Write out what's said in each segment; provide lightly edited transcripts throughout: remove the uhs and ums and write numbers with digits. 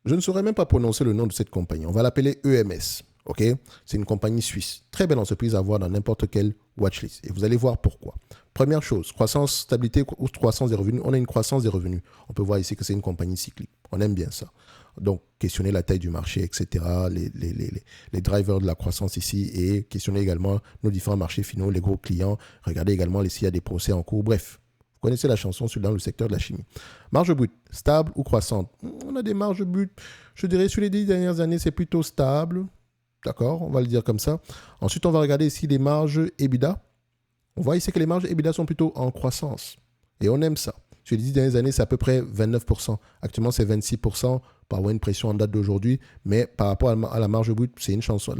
Je ne saurais même pas prononcer le nom de cette compagnie. On va l'appeler EMS. OK? C'est une compagnie suisse. Très belle entreprise à voir dans n'importe quelle watchlist. Et vous allez voir pourquoi. Première chose, croissance, stabilité ou croissance des revenus. On a une croissance des revenus. On peut voir ici que c'est une compagnie cyclique. On aime bien ça. Donc, questionner la taille du marché, etc., les drivers de la croissance ici et questionner également nos différents marchés finaux, les gros clients. Regardez également s'il y a des procès en cours. Bref, vous connaissez la chanson dans le secteur de la chimie. Marge brute, stable ou croissante? On a des marges brutes, je dirais, sur les 10 dernières années, c'est plutôt stable. D'accord, on va le dire comme ça. Ensuite, on va regarder ici les marges EBITDA. On voit ici que les marges EBITDA sont plutôt en croissance. Et on aime ça. Sur les 10 dernières années, c'est à peu près 29%. Actuellement, c'est 26% par avoir une pression en date d'aujourd'hui. Mais par rapport à la marge brute, c'est une chanson.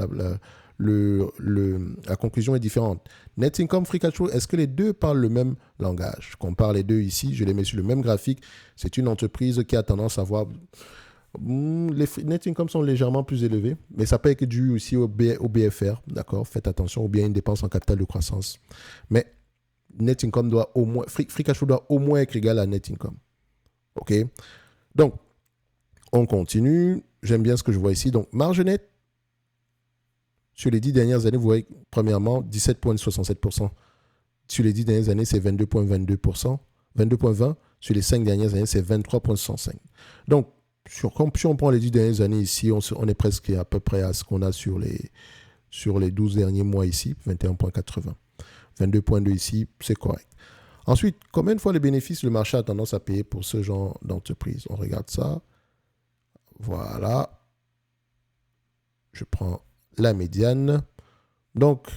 La conclusion est différente. Net income, free cash flow, est-ce que les deux parlent le même langage? Je compare les deux ici, je les mets sur le même graphique. C'est une entreprise qui a tendance à avoir... Les net income sont légèrement plus élevés, mais ça peut être dû aussi au BFR, d'accord? Faites attention, ou bien une dépense en capital de croissance. Mais net income doit au moins, free cash flow doit au moins être égal à net income. OK? Donc, on continue. J'aime bien ce que je vois ici. Donc, marge nette, sur les 10 dernières années, vous voyez, premièrement, 17,67%. Sur les 10 dernières années, c'est 22,22%. 22,20%. Sur les 5 dernières années, c'est 23,65%. Donc, si on prend les 10 dernières années ici, on est presque à peu près à ce qu'on a sur les 12 derniers mois ici, 21,80. 22,2 ici, c'est correct. Ensuite, combien de fois les bénéfices le marché a tendance à payer pour ce genre d'entreprise? On regarde ça. Voilà. Je prends la médiane. Donc,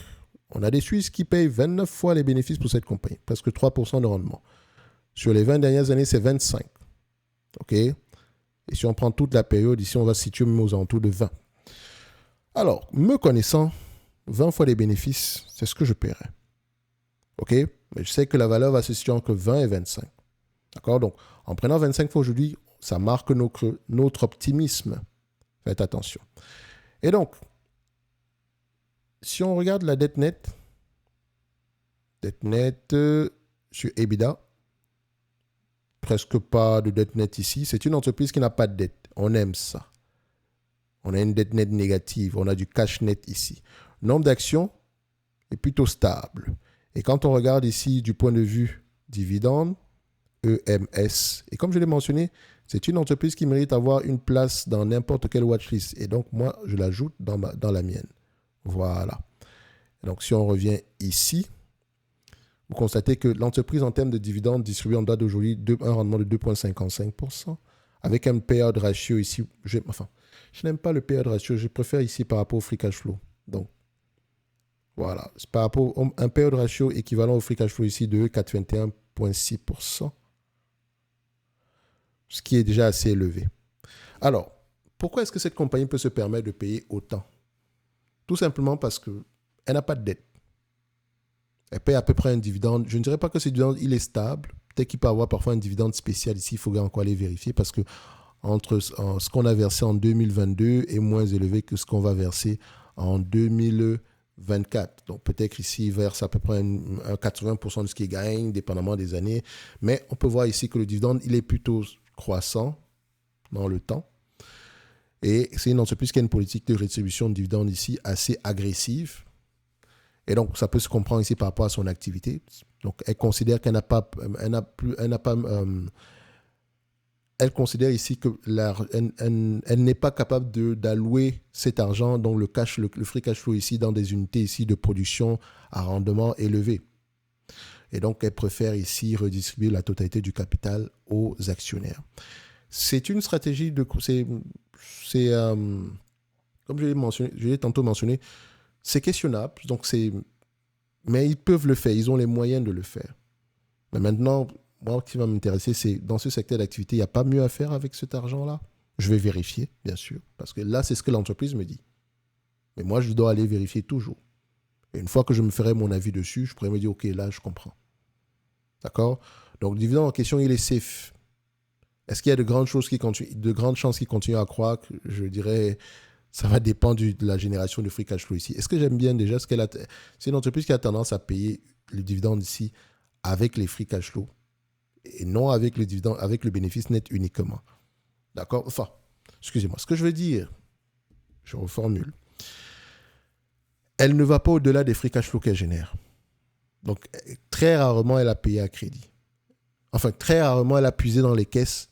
on a des Suisses qui payent 29 fois les bénéfices pour cette compagnie, presque 3% de rendement. Sur les 20 dernières années, c'est 25. OK? Et si on prend toute la période, ici, on va se situer même aux alentours de 20. Alors, me connaissant, 20 fois les bénéfices, c'est ce que je paierais. OK? Mais je sais que la valeur va se situer entre 20 et 25. D'accord? Donc, en prenant 25 fois aujourd'hui, ça marque notre optimisme. Faites attention. Et donc, si on regarde la dette nette sur EBITDA, presque pas de dette nette ici. C'est une entreprise qui n'a pas de dette. On aime ça. On a une dette nette négative. On a du cash net ici. Nombre d'actions est plutôt stable. Et quand on regarde ici du point de vue dividende, EMS, et comme je l'ai mentionné, c'est une entreprise qui mérite d'avoir une place dans n'importe quelle watchlist. Et donc, moi, je l'ajoute dans la mienne. Voilà. Donc, si on revient ici, vous constatez que l'entreprise, en termes de dividendes distribués en date d'aujourd'hui, un rendement de 2,55%, avec un payout ratio ici. Je n'aime pas le payout ratio, je préfère ici par rapport au free cash flow. Donc, voilà. C'est par rapport à un payout ratio équivalent au free cash flow ici de 4,21,6%, ce qui est déjà assez élevé. Alors, pourquoi est-ce que cette compagnie peut se permettre de payer autant? Tout simplement parce qu'elle n'a pas de dette. Elle paye à peu près un dividende. Je ne dirais pas que ce dividende, il est stable. Peut-être qu'il peut avoir parfois un dividende spécial ici. Il faut encore aller vérifier parce que entre ce qu'on a versé en 2022 est moins élevé que ce qu'on va verser en 2024. Donc peut-être ici, il verse à peu près un 80% de ce qu'il gagne, dépendamment des années. Mais on peut voir ici que le dividende, il est plutôt croissant dans le temps. Et c'est une entreprise qui a une politique de rétribution de dividendes ici assez agressive. Et donc, ça peut se comprendre ici par rapport à son activité. Donc, elle considère qu'elle n'a pas, elle considère ici que elle n'est pas capable d'allouer cet argent, donc le free cash flow ici, dans des unités ici de production à rendement élevé. Et donc, elle préfère ici redistribuer la totalité du capital aux actionnaires. C'est une stratégie de, comme je l'ai tantôt mentionné, c'est questionnable, mais ils peuvent le faire, ils ont les moyens de le faire. Mais maintenant, moi, ce qui va m'intéresser, c'est dans ce secteur d'activité, il n'y a pas mieux à faire avec cet argent-là. Je vais vérifier, bien sûr, parce que là, c'est ce que l'entreprise me dit. Mais moi, je dois aller vérifier toujours. Et une fois que je me ferai mon avis dessus, je pourrais me dire, OK, là, je comprends. D'accord? Donc, le dividende en question, il est safe. Est-ce qu'il y a de grandes chances qu'il continue à croître? Je dirais... Ça va dépendre de la génération de free cash flow ici. Est-ce que j'aime bien déjà c'est une entreprise qui a tendance à payer le dividende ici avec les free cash flow et non avec le dividende, avec le bénéfice net uniquement. D'accord? Enfin, Excusez-moi. Ce que je veux dire, je reformule. Elle ne va pas au-delà des free cash flow qu'elle génère. Donc, très rarement, elle a payé à crédit. Enfin, très rarement, elle a puisé dans les caisses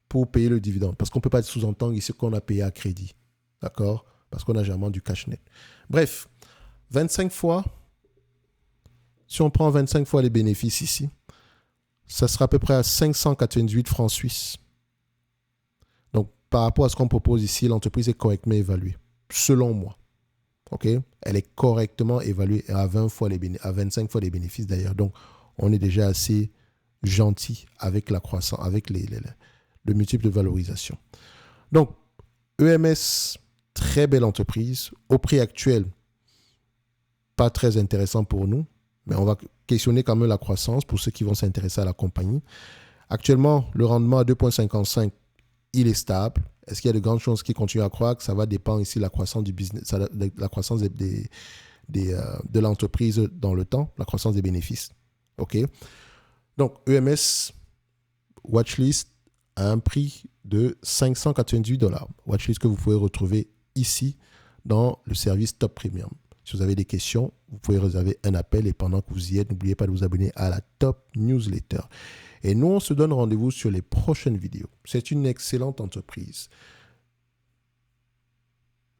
pour payer le dividende. Parce qu'on ne peut pas sous-entendre ici qu'on a payé à crédit. D'accord? Parce qu'on a généralement du cash net. Bref, 25 fois, si on prend 25 fois les bénéfices ici, ça sera à peu près à 598 francs suisses. Donc, par rapport à ce qu'on propose ici, l'entreprise est correctement évaluée, selon moi. OK? Elle est correctement évaluée à 25 fois les bénéfices d'ailleurs. Donc, on est déjà assez gentil avec la croissance, avec le multiple de valorisation. Donc, EMS, très belle entreprise. Au prix actuel, pas très intéressant pour nous, mais on va questionner quand même la croissance pour ceux qui vont s'intéresser à la compagnie. Actuellement, le rendement à 2,55, il est stable. Est-ce qu'il y a de grandes chances qu'il continue à croître? Ça va dépendre ici de la croissance du business, la croissance de l'entreprise dans le temps, la croissance des bénéfices. OK? Donc, EMS, watchlist à un prix de 598 $. Watchlist que vous pouvez retrouver ici dans le service Top Premium. Si vous avez des questions, vous pouvez réserver un appel et pendant que vous y êtes, n'oubliez pas de vous abonner à la Top Newsletter. Et nous, on se donne rendez-vous sur les prochaines vidéos. C'est une excellente entreprise.